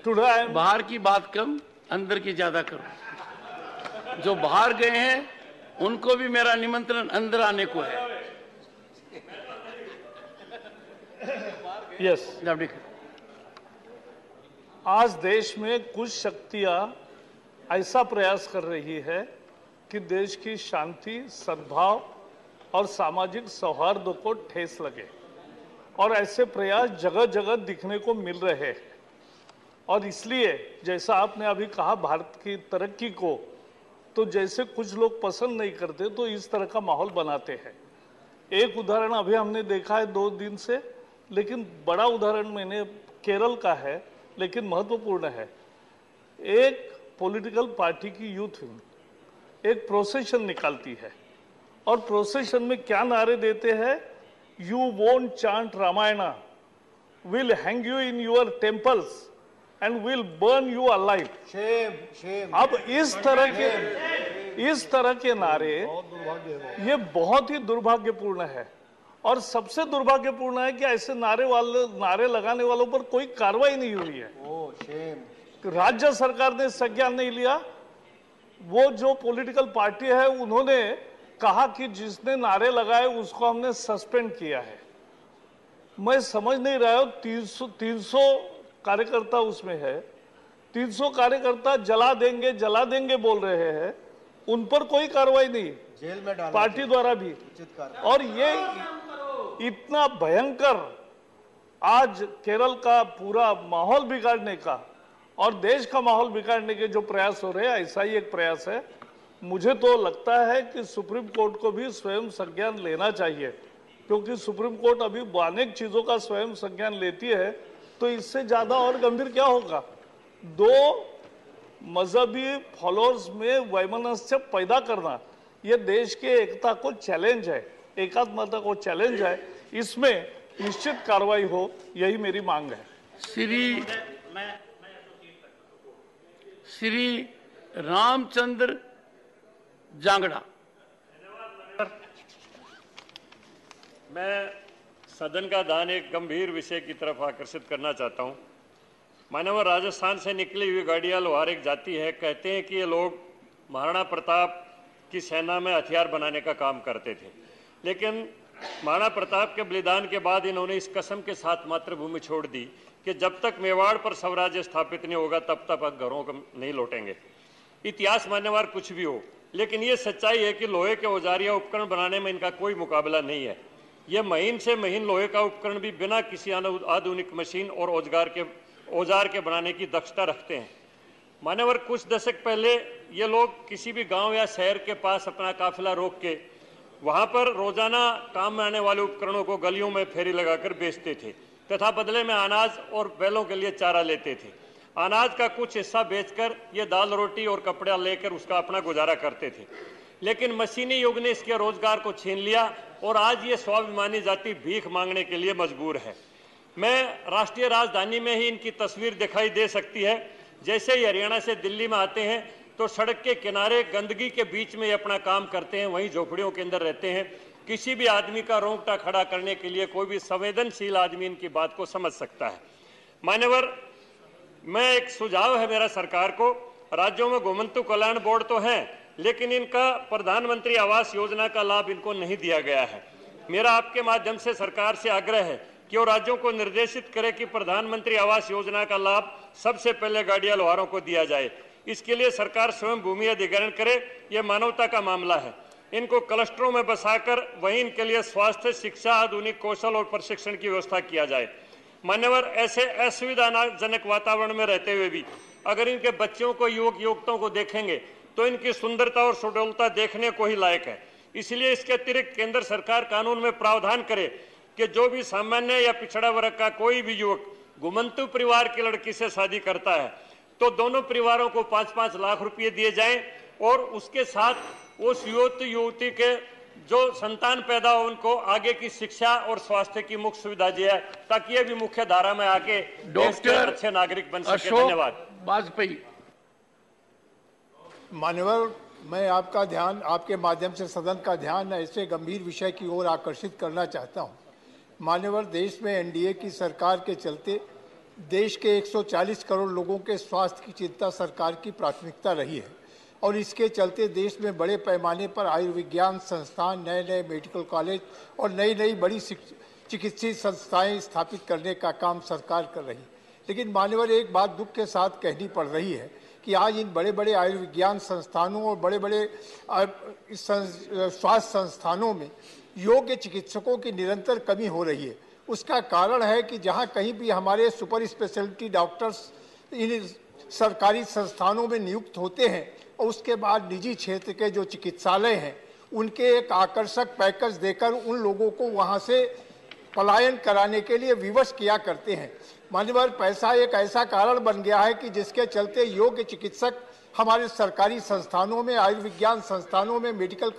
Today I am बाहर की बात कम, अंदर की ज्यादा करो। जो बाहर गए हैं उनको भी मेरा निमंत्रण अंदर आने को है। yes. जावड़ेकर, आज देश में कुछ शक्तियां ऐसा प्रयास कर रही है कि देश की शांति, सद्भाव और सामाजिक सौहार्द को ठेस लगे, और ऐसे प्रयास जगह जगह दिखने को मिल रहे हैं। और इसलिए जैसा आपने अभी कहा, भारत की तरक्की को तो जैसे कुछ लोग पसंद नहीं करते तो इस तरह का माहौल बनाते हैं। एक उदाहरण अभी हमने देखा है 2 दिन से, लेकिन बड़ा उदाहरण मैंने केरल का है, लेकिन महत्वपूर्ण है। एक पॉलिटिकल पार्टी की यूथ विंग एक प्रोसेशन निकालती है, और प्रोसेशन में क्या नारे देते हैं? You won't chant Ramayana, will hang you in your temples and will burn you alive. अब इस तरह के नारे, ये बहुत ही दुर्भाग्यपूर्ण है। और सबसे दुर्भाग्यपूर्ण है कि ऐसे नारे लगाने वालों पर कोई कार्रवाई नहीं हुई है। राज्य सरकार ने संज्ञान नहीं लिया। वो जो पॉलिटिकल पार्टी है उन्होंने कहा कि जिसने नारे लगाए उसको हमने सस्पेंड किया है। मैं समझ नहीं रहा हूं, 300 कार्यकर्ता उसमें है, 300 कार्यकर्ता जला देंगे बोल रहे हैं, उन पर कोई कार्रवाई नहीं, जेल में डाला पार्टी द्वारा भी। और ये इतना भयंकर आज केरल का पूरा माहौल बिगाड़ने का और देश का माहौल बिगाड़ने के जो प्रयास हो रहे हैं, ऐसा ही एक प्रयास है। मुझे तो लगता है कि सुप्रीम कोर्ट को भी स्वयं संज्ञान लेना चाहिए, क्योंकि सुप्रीम कोर्ट अभी अनेक चीजों का स्वयं संज्ञान लेती है, तो इससे ज्यादा और गंभीर क्या होगा? 2 मजहबी फॉलोअर्स में वैमनस्य पैदा करना, यह देश के एकता को चैलेंज है, एकात्मता को चैलेंज है। इसमें निश्चित कार्रवाई हो, यही मेरी मांग है। श्री रामचंद्र जांगड़ा। मैं सदन का ध्यान एक गंभीर विषय की तरफ आकर्षित करना चाहता हूं। मानव राजस्थान से निकली हुई गाड़ियां लोहार एक जाति है। कहते हैं कि ये लोग महाराणा प्रताप की सेना में हथियार बनाने का काम करते थे, लेकिन महाराणा प्रताप के बलिदान के बाद इन्होंने इस कसम के साथ मातृभूमि छोड़ दी कि जब तक मेवाड़ पर स्वराज्य स्थापित नहीं होगा तब तक घरों को नहीं लौटेंगे। इतिहास मान्यवर कुछ भी हो, लेकिन ये सच्चाई है कि लोहे के औजार या उपकरण बनाने में इनका कोई मुकाबला नहीं है। ये महीन से महीन लोहे का उपकरण भी बिना किसी आधुनिक मशीन और औजार के बनाने की दक्षता रखते हैं। मान्यवर, कुछ दशक पहले ये लोग किसी भी गांव या शहर के पास अपना काफिला रोक के वहां पर रोजाना काम में आने वाले उपकरणों को गलियों में फेरी लगाकर बेचते थे तथा बदले में अनाज और बैलों के लिए चारा लेते थे। अनाज का कुछ हिस्सा बेचकर ये दाल रोटी और कपड़ा लेकर उसका अपना गुजारा करते थे, लेकिन मशीनी युग ने इसके रोजगार को छीन लिया और आज ये स्वाभिमानी जाति भीख मांगने के लिए मजबूर है। मैं राष्ट्रीय राजधानी में ही इनकी तस्वीर दिखाई दे सकती है। जैसे ही हरियाणा से दिल्ली में आते हैं तो सड़क के किनारे गंदगी के बीच में ये अपना काम करते हैं, वहीं झोपड़ियों के अंदर रहते हैं। किसी भी आदमी का रोंगटा खड़ा करने के लिए कोई भी संवेदनशील आदमी इनकी बात को समझ सकता है। मान्यवर, मैं एक सुझाव है मेरा सरकार को, राज्यों में गोमंतु कल्याण बोर्ड तो है, लेकिन इनका प्रधानमंत्री आवास योजना का लाभ इनको नहीं दिया गया है। मेरा आपके माध्यम से सरकार से आग्रह है कि वो राज्यों को निर्देशित करे कि प्रधानमंत्री आवास योजना का लाभ सबसे पहले गाड़िया लोहारों को दिया जाए। इसके लिए सरकार स्वयं भूमि अधिग्रहण करे, यह मानवता का मामला है। इनको क्लस्टरों में बसाकर वहीं इनके लिए स्वास्थ्य, शिक्षा, आधुनिक कौशल और प्रशिक्षण की व्यवस्था किया जाए। मान्यवर, ऐसे असुविधाजनक वातावरण में रहते हुए भी अगर इनके बच्चों को, युवक युवकों को देखेंगे तो इनकी सुंदरता और सुडौलता देखने को ही लायक है। इसलिए इसके अतिरिक्त केंद्र सरकार कानून में प्रावधान करे कि जो भी सामान्य या पिछड़ा वर्ग का कोई भी युवक घुमंतु परिवार की लड़की से शादी करता है तो दोनों परिवारों को 5-5 लाख रुपए दिए जाएं और उसके साथ उस युवती के जो संतान पैदा हो उनको आगे की शिक्षा और स्वास्थ्य की मुख्य सुविधा दी है, ताकि ये भी मुख्य धारा में आके डॉक्टर अच्छे नागरिक बन सके। धन्यवाद। वाजपेयी। मान्यवर, मैं आपका ध्यान, आपके माध्यम से सदन का ध्यान ऐसे गंभीर विषय की ओर आकर्षित करना चाहता हूं। मान्यवर, देश में एनडीए की सरकार के चलते देश के 140 करोड़ लोगों के स्वास्थ्य की चिंता सरकार की प्राथमिकता रही है और इसके चलते देश में बड़े पैमाने पर आयुर्विज्ञान संस्थान, नए नए मेडिकल कॉलेज और नई नई बड़ी चिकित्सीय संस्थाएं स्थापित करने का काम सरकार कर रही है। लेकिन मान्यवर, एक बात दुख के साथ कहनी पड़ रही है कि आज इन बड़े बड़े आयुर्विज्ञान संस्थानों और बड़े बड़े स्वास्थ्य संस्थानों में योग्य चिकित्सकों की निरंतर कमी हो रही है। उसका कारण है कि जहां कहीं भी हमारे सुपर स्पेशलिटी डॉक्टर्स इन सरकारी संस्थानों में नियुक्त होते हैं और उसके बाद निजी क्षेत्र के जो चिकित्सालय हैं उनके एक आकर्षक पैकेज देकर उन लोगों को वहां से पलायन कराने के लिए विवश किया करते हैं। मान्यवर, पैसा एक ऐसा कारण बन गया है कि जिसके चलते योग्य चिकित्सक हमारे सरकारी संस्थानों में, आयुर्विज्ञान संस्थानों में, मेडिकल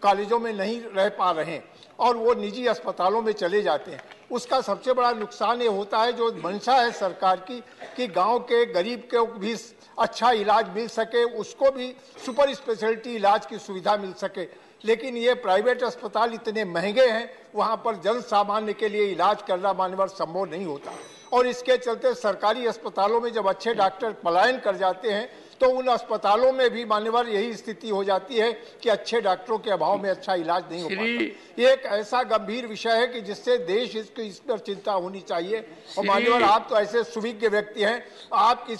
कॉलेजों में नहीं रह पा रहे हैं और वो निजी अस्पतालों में चले जाते हैं। उसका सबसे बड़ा नुकसान ये होता है, जो मंशा है सरकार की कि गांव के गरीब को भी अच्छा इलाज मिल सके, उसको भी सुपर स्पेशलिटी इलाज की सुविधा मिल सके। लेकिन ये प्राइवेट अस्पताल इतने महंगे हैं, वहां पर जन सामान्य के लिए इलाज करना मान्यवर संभव नहीं होता और इसके चलते सरकारी अस्पतालों में जब अच्छे डॉक्टर पलायन कर जाते हैं तो उन अस्पतालों में भी मान्यवर यही स्थिति हो जाती है कि अच्छे डॉक्टरों के अभाव में अच्छा इलाज नहीं हो पाता। ये एक ऐसा गंभीर विषय है कि जिससे देश इस पर चिंता होनी चाहिए। और मान्यवर, आप तो ऐसे सुविज्ञ व्यक्ति हैं, आपकी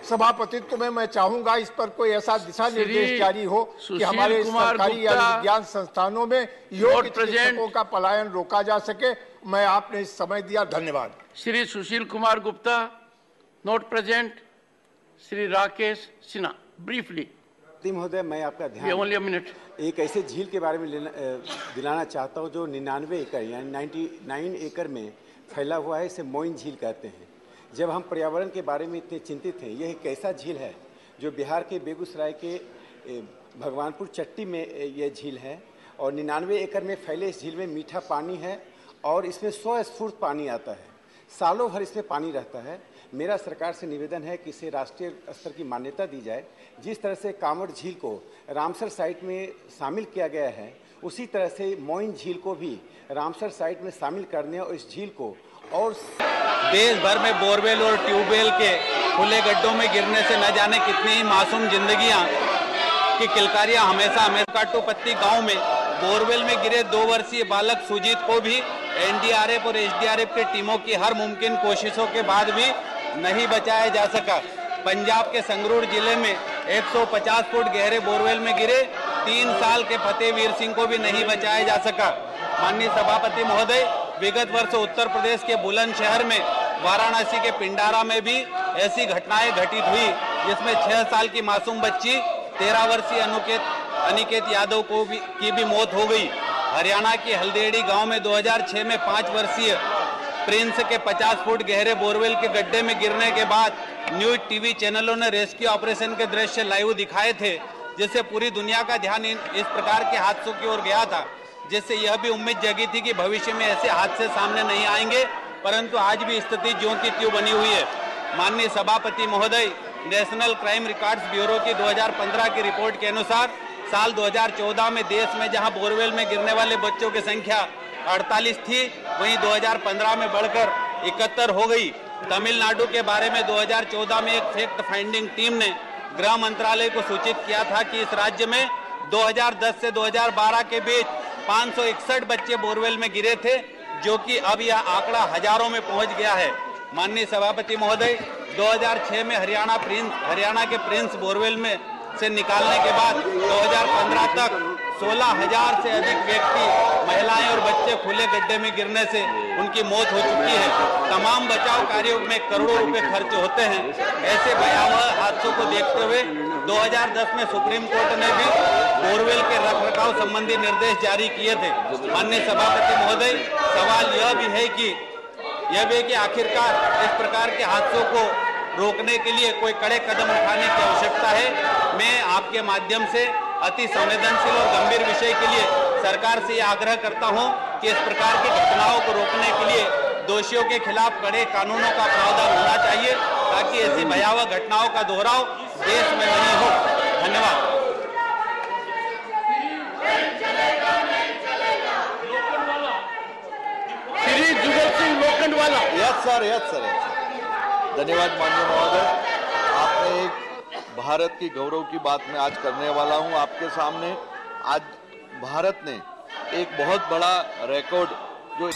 सभापतित्व में मैं चाहूंगा इस पर कोई ऐसा दिशा निर्देश जारी हो कि हमारे सरकारी या विज्ञान संस्थानों में योग्य चिकित्सकों का पलायन रोका जा सके। मैं आपने इस समय दिया, धन्यवाद। Shri Sushil Kumar Gupta, not present. Shri Rakesh Sinha, briefly. महोदय, मैं आपका ध्यान ओनली अ मिनट एक ऐसे झील के बारे में दिलाना चाहता हूं जो 99 एकड़ यानी 99 एकड़ में फैला हुआ है। इसे मोइन झील कहते हैं। जब हम पर्यावरण के बारे में इतने चिंतित हैं, यह एक ऐसा झील है जो बिहार के बेगूसराय के भगवानपुर चट्टी में यह झील है और 99 एकड़ में फैले इस झील में मीठा पानी है और इसमें 100 स्फूर्त पानी आता है। सालों भर इसमें पानी रहता है। मेरा सरकार से निवेदन है कि इसे राष्ट्रीय स्तर की मान्यता दी जाए। जिस तरह से कांवड़ झील को रामसर साइट में शामिल किया गया है, उसी तरह से मोइन झील को भी रामसर साइट में शामिल करने और इस झील को और देश भर में बोरवेल और ट्यूबवेल के खुले गड्ढों में गिरने से न जाने कितनी ही मासूम जिंदगियां की किलकारियां हमेशा काटोपत्ती गांव में बोरवेल में गिरे 2 वर्षीय बालक सुजीत को भी एनडीआरएफ और एसडीआरएफ की टीमों की हर मुमकिन कोशिशों के बाद भी नहीं बचाया जा सका। पंजाब के संगरूर जिले में 150 फुट गहरे बोरवेल में गिरे 3 साल के फतेहवीर सिंह को भी नहीं बचाया जा सका। माननीय सभापति महोदय, विगत वर्ष उत्तर प्रदेश के बुलंदशहर में, वाराणसी के पिंडारा में भी ऐसी घटनाएं घटित हुई जिसमें 6 साल की मासूम बच्ची 13 वर्षीय अनिकेत यादव की भी मौत हो गई। हरियाणा के हल्देड़ी गांव में 2006 में 5 वर्षीय प्रिंस के 50 फुट गहरे बोरवेल के गड्ढे में गिरने के बाद न्यूज टीवी चैनलों ने रेस्क्यू ऑपरेशन के दृश्य लाइव दिखाए थे, जिससे पूरी दुनिया का ध्यान इस प्रकार के हादसों की ओर गया था, जिससे यह भी उम्मीद जगी थी कि भविष्य में ऐसे हादसे सामने नहीं आएंगे, परंतु आज भी स्थिति ज्यों की त्यों बनी हुई है। माननीय सभापति महोदय, नेशनल क्राइम रिकॉर्ड्स ब्यूरो की 2015 की रिपोर्ट के अनुसार साल 2014 में देश में जहां बोरवेल में गिरने वाले बच्चों की संख्या 48 थी, वहीं 2015 में बढ़कर 71 हो गई। तमिलनाडु के बारे में 2014 में एक फैक्ट फाइंडिंग टीम ने गृह मंत्रालय को सूचित किया था कि इस राज्य में 2010 से 2012 के बीच 561 बच्चे बोरवेल में गिरे थे, जो कि अब यह आंकड़ा हजारों में पहुंच गया है। माननीय सभापति महोदय, 2006 में हरियाणा के प्रिंस बोरवेल में से निकालने के बाद 2015 तक 16,000 से अधिक व्यक्ति, महिलाएं और बच्चे खुले गड्ढे में गिरने से उनकी मौत हो चुकी है। तमाम बचाव कार्यों में करोड़ों रुपए खर्च होते हैं। ऐसे भयावह हादसों को देखते हुए 2010 में सुप्रीम कोर्ट ने भी बोरवेल के रखरखाव संबंधी निर्देश जारी किए थे। माननीय सभापति महोदय, सवाल यह भी है कि आखिरकार इस प्रकार के हादसों को रोकने के लिए कोई कड़े कदम उठाने की आवश्यकता है। मैं आपके माध्यम से अति संवेदनशील और गंभीर विषय के लिए सरकार से यह आग्रह करता हूं कि इस प्रकार की घटनाओं को रोकने के लिए दोषियों के खिलाफ कड़े कानूनों का प्रावधान होना चाहिए, ताकि ऐसी भयावह घटनाओं का दोहराव देश में नहीं हो। धन्यवाद। श्री जुगल सिंह लोखंडवाला। Yes sir. धन्यवाद माननीय महोदय। आपने एक भारत की गौरव की बात मैं आज करने वाला हूं आपके सामने। आज भारत ने एक बहुत बड़ा रिकॉर्ड जो